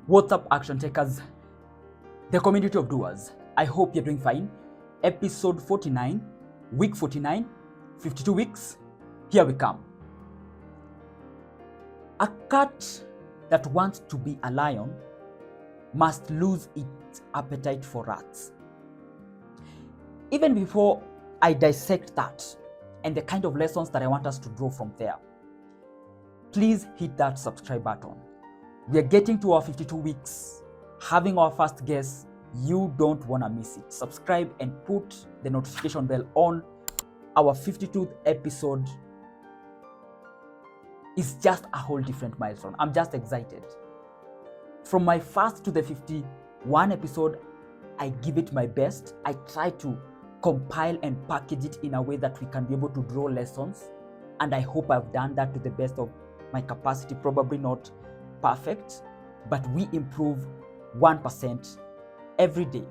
What's up, action takers? The community of doers. I hope you're doing fine. Episode 49, week 49, 52 weeks. Here we come. A cat that wants to be a lion must lose its appetite for rats. Even before I dissect that and the kind of lessons that I want us to draw from there, please hit that subscribe button. We are getting to our 52 weeks, having our first guest. You don't want to miss it. Subscribe and put the notification bell on. Our 52th episode is just a whole different milestone. I'm just excited. From my first to the 51 episode, I give it my best. I try to compile and package it in a way that we can be able to draw lessons. And I hope I've done that to the best of my capacity. Probably not perfect, but we improve 1% every day.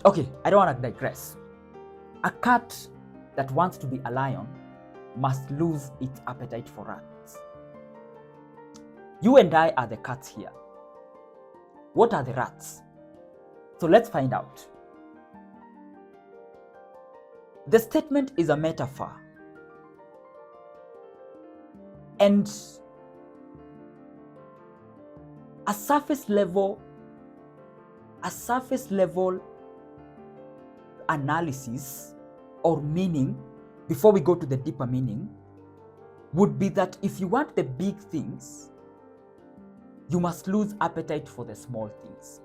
Okay, I don't want to digress. A cat that wants to be a lion must lose its appetite for rats. You and I are the cats here. What are the rats? So let's find out. The statement is a metaphor. And a surface level analysis or meaning, before we go to the deeper meaning, would be that if you want the big things, you must lose appetite for the small things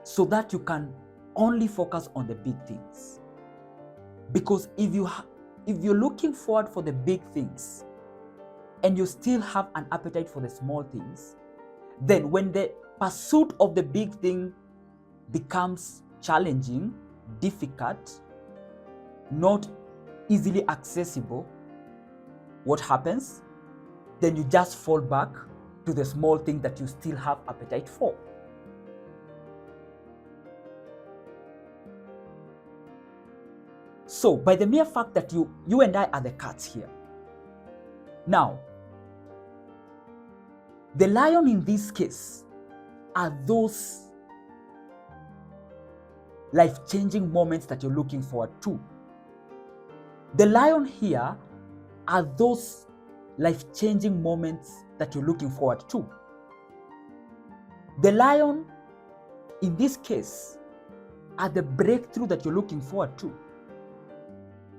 so that you can only focus on the big things. Because if you're looking forward for the big things and you still have an appetite for the small things, then when the pursuit of the big thing becomes challenging, difficult, not easily accessible, what happens? Then you just fall back to the small thing that you still have appetite for. So by the mere fact that you and I are the cats here. Now, the lion in this case are those life-changing moments that you're looking forward to. The lion here are those life-changing moments that you're looking forward to. The lion in this case are the breakthrough that you're looking forward to.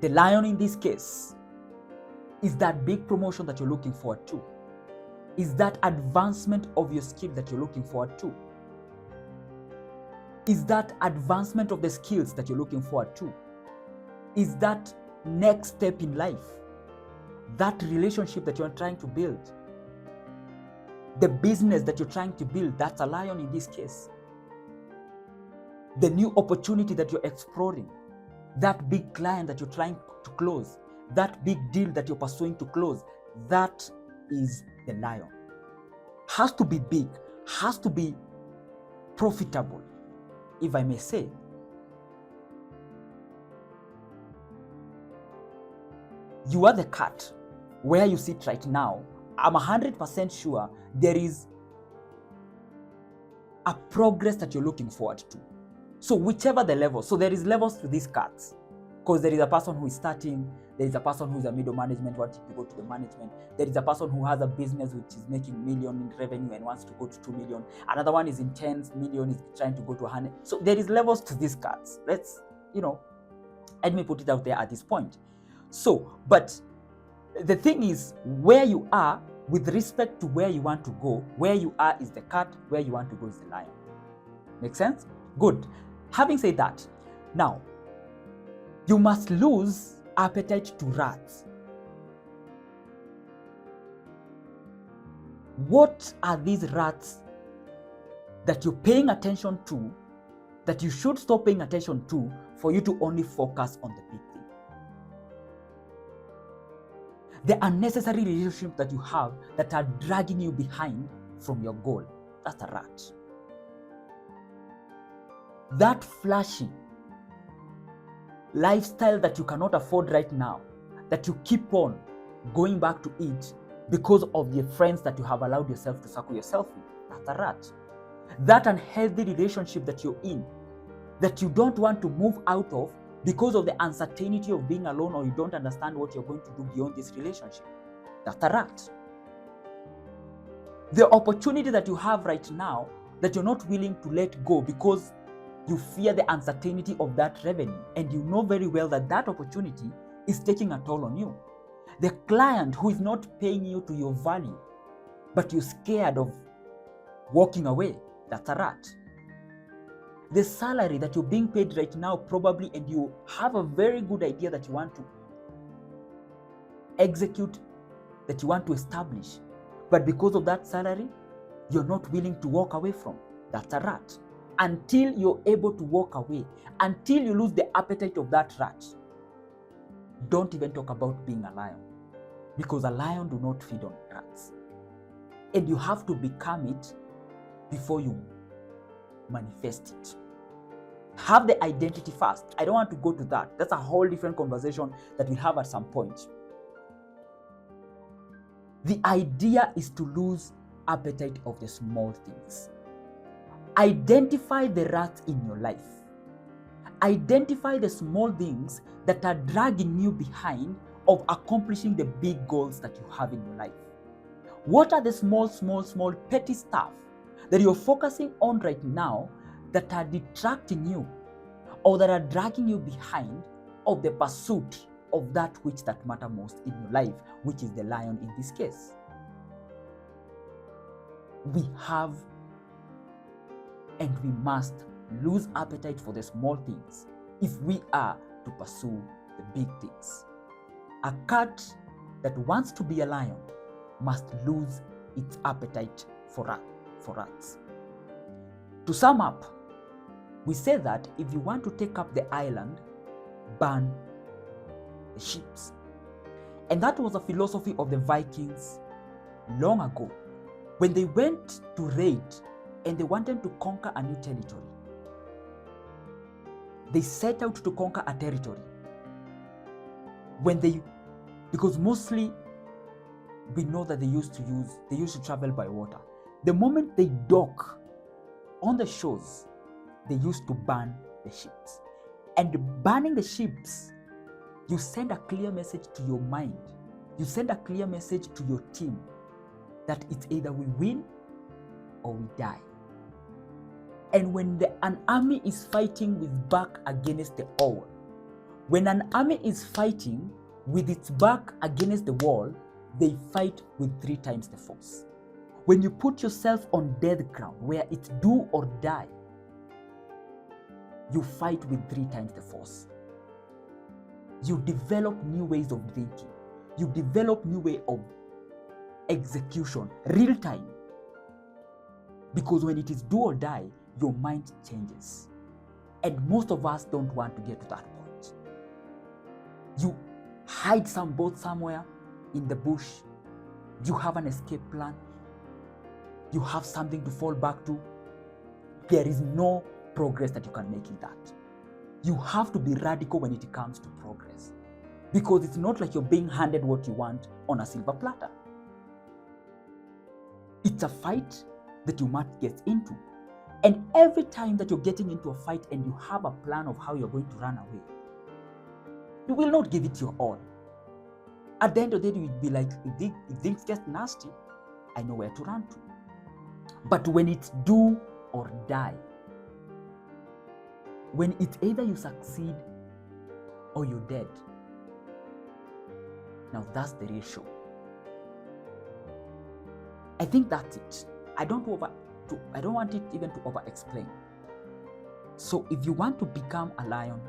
The lion in this case is that big promotion that you're looking forward to. Is that advancement of your skill that you're looking forward to? Is that advancement of the skills that you're looking forward to? Is that next step in life? That relationship that you're trying to build? The business that you're trying to build, that's a lion in this case. The new opportunity that you're exploring, that big client that you're trying to close, that big deal that you're pursuing to close, that is the lion. Has to be big, has to be profitable, if I may say. You are the cat. Where you sit right now, I'm 100% sure there is a progress that you're looking forward to. So whichever the level, so there is levels to these cats. Because there is a person who is starting, there is a person who is a middle management wanting to go to the management, there is a person who has a business which is making $1 million in revenue and wants to go to 2 million. Another one is in 10 million, is trying to go to 100. So there is levels to these cats. Let me put it out there at this point. So, but the thing is, where you are with respect to where you want to go, where you are is the cat, where you want to go is the lion. Make sense? Good. Having said that, now, you must lose appetite to rats. What are these rats that you're paying attention to, that you should stop paying attention to for you to only focus on the big thing? The unnecessary relationships that you have that are dragging you behind from your goal, that's a rat. That flashy lifestyle that you cannot afford right now, that you keep on going back to it because of the friends that you have allowed yourself to circle yourself with. That's a rat. That unhealthy relationship that you're in, that you don't want to move out of because of the uncertainty of being alone, or you don't understand what you're going to do beyond this relationship. That's a rat. The opportunity that you have right now that you're not willing to let go because you fear the uncertainty of that revenue, and you know very well that that opportunity is taking a toll on you. The client who is not paying you to your value, but you're scared of walking away, that's a rat. The salary that you're being paid right now probably, and you have a very good idea that you want to execute, that you want to establish, but because of that salary, you're not willing to walk away from, that's a rat. Until you're able to walk away, until you lose the appetite of that rat, don't even talk about being a lion, because a lion do not feed on rats. And you have to become it before you manifest it. Have the identity first. I don't want to go to that. That's a whole different conversation that we'll have at some point. The idea is to lose appetite of the small things. Identify the rats in your life. Identify the small things that are dragging you behind of accomplishing the big goals that you have in your life. What are the small petty stuff that you're focusing on right now that are detracting you or that are dragging you behind of the pursuit of that which that matter most in your life, which is the lion in this case? We have and we must lose appetite for the small things if we are to pursue the big things. A cat that wants to be a lion must lose its appetite for rats. To sum up, we say that if you want to take up the island, burn the ships. And that was a philosophy of the Vikings long ago, when they went to raid and they wanted to conquer a new territory. They set out to conquer a territory. Because mostly we know that they used to travel by water. The moment they dock on the shores, they used to burn the ships. And burning the ships, you send a clear message to your mind. You send a clear message to your team that it's either we win or we die. And when an army is fighting with back against the wall, when an army is fighting with its back against the wall, they fight with 3 times the force. When you put yourself on death ground, where it's do or die, you fight with 3 times the force. You develop new ways of thinking. You develop new way of execution, real time. Because when it is do or die, your mind changes. And most of us don't want to get to that point. You hide some boat somewhere in the bush. You have an escape plan. You have something to fall back to. There is no progress that you can make in that. You have to be radical when it comes to progress. Because it's not like you're being handed what you want on a silver platter. It's a fight that you must get into. And every time that you're getting into a fight and you have a plan of how you're going to run away, you will not give it your all. At the end of the day, you'll be like, if things get nasty, I know where to run to. But when it's do or die, when it's either you succeed or you're dead, now that's the real show. I think that's it. I don't want it even to over-explain. So if you want to become a lion,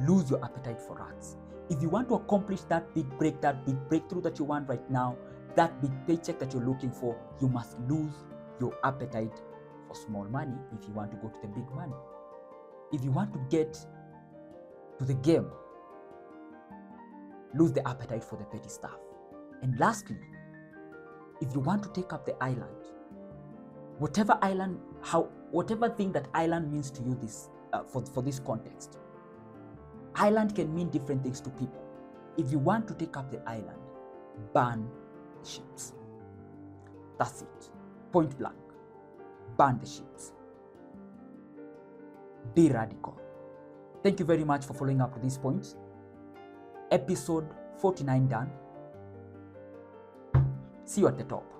lose your appetite for rats. If you want to accomplish that big breakthrough that you want right now, that big paycheck that you're looking for, you must lose your appetite for small money if you want to go to the big money. If you want to get to the game, lose the appetite for the petty stuff. And lastly, if you want to take up the island, whatever thing that island means to you for this context, island can mean different things to people. If you want to take up the island, burn the ships. That's it. Point blank. Burn the ships. Be radical. Thank you very much for following up with these points. Episode 49 done. See you at the top.